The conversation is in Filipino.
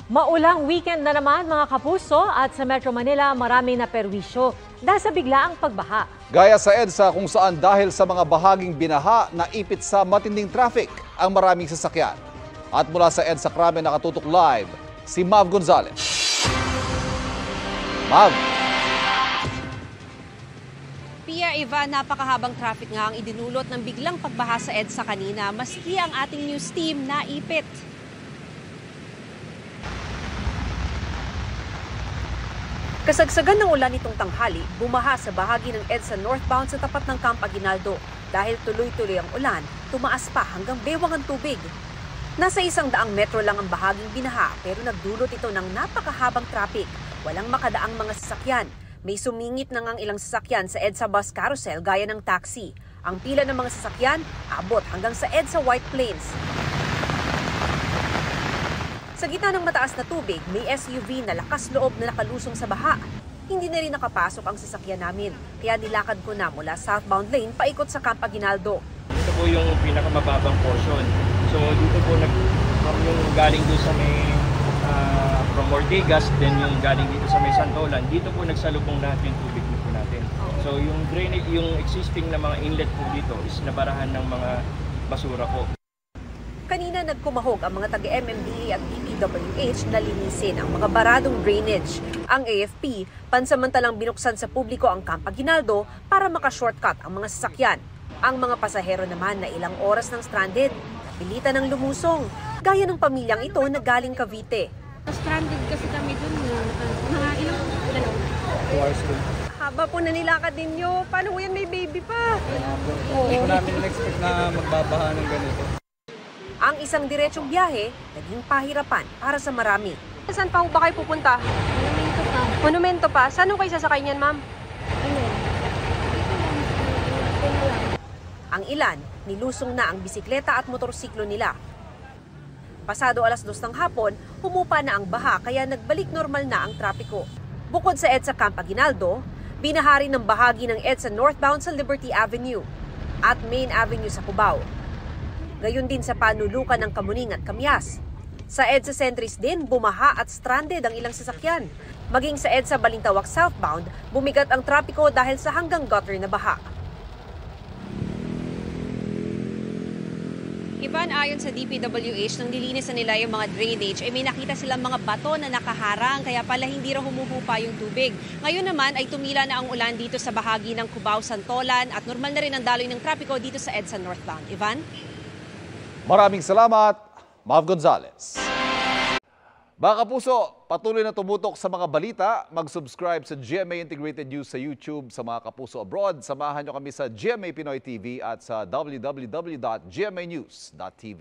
Maulang weekend na naman mga kapuso at sa Metro Manila maraming naperwisyo dahil sa biglaang pagbaha. Gaya sa EDSA kung saan dahil sa mga bahaging binaha naipit sa matinding traffic ang maraming sasakyan. At mula sa EDSA Krame nakatutok live si Mav Gonzalez. Mav. Pia Ivan, napakahabang traffic nga ang idinulot ng biglang pagbaha sa EDSA kanina maski ang ating news team naipit. Kasagsagan ng ulan nitong tanghali, bumaha sa bahagi ng EDSA northbound sa tapat ng Camp Aguinaldo. Dahil tuloy-tuloy ang ulan, tumaas pa hanggang bewang ang tubig. Nasa 100 metro lang ang bahaging binaha pero nagdulot ito ng napakahabang traffic. Walang makadaang mga sasakyan. May sumingit na ngang ilang sasakyan sa EDSA bus carousel gaya ng taxi. Ang pila ng mga sasakyan abot hanggang sa EDSA White Plains. Sa gitna ng mataas na tubig, may SUV na lakas loob na nakalusong sa baha. Hindi na rin nakapasok ang sasakyan namin, kaya nilakad ko na mula southbound lane paikot sa Camp Aguinaldo. Ito po yung pinakamababang portion. So dito po yung galing doon sa may from Ortigas, then yung galing dito sa may Santolan, dito po nagsalubong lahat yung tubig po natin. So yung drainage, yung existing na mga inlet po dito is nabarahan ng mga basura po. Kanina nagkumahog ang mga taga-MMDA at DPWH na linisin ang mga baradong drainage. Ang AFP, pansamantalang binuksan sa publiko ang Camp Aguinaldo para maka-shortcut ang mga sasakyan. Ang mga pasahero naman na ilang oras ng stranded, pilitan ng lumusong, gaya ng pamilyang ito na galing Cavite. Stranded kasi kami dun mga ilang dalaw. Haba po na nilakad ninyo, paano yan may baby pa? Hindi ko namin in-expect na magbabaha ng ganito. Ang isang diretsong biyahe, naging pahirapan para sa marami. Saan pa ba kayo pupunta? Monumento pa. Monumento pa? Saan kayo sasakay niyan, ma'am? Ano? Ang ilan, nilusong na ang bisikleta at motorsiklo nila. Pasado 2:00 ng hapon, humupa na ang baha kaya nagbalik normal na ang trapiko. Bukod sa EDSA Camp Aguinaldo, binahari ng bahagi ng EDSA northbound sa Liberty Avenue at Main Avenue sa Cubao. Gayon din sa panulukan ng Kamuning at Kamyas. Sa EDSA Centris din, bumaha at stranded ang ilang sasakyan. Maging sa EDSA Balintawak southbound, bumigat ang trapiko dahil sa hanggang gutter na baha. Ivan, ayon sa DPWH, nang nilinisan nila yung mga drainage, ay may nakita silang mga bato na nakaharang, kaya pala hindi raw humuhupa yung tubig. Ngayon naman ay tumila na ang ulan dito sa bahagi ng Cubao, Santolan at normal na rin ang daloy ng trapiko dito sa EDSA northbound. Ivan? Maraming salamat, Mav Gonzalez. Mga kapuso, patuloy na tumutok sa mga balita. Mag-subscribe sa GMA Integrated News sa YouTube. Sa mga kapuso abroad, samahan nyo kami sa GMA Pinoy TV at sa www.gmanews.tv.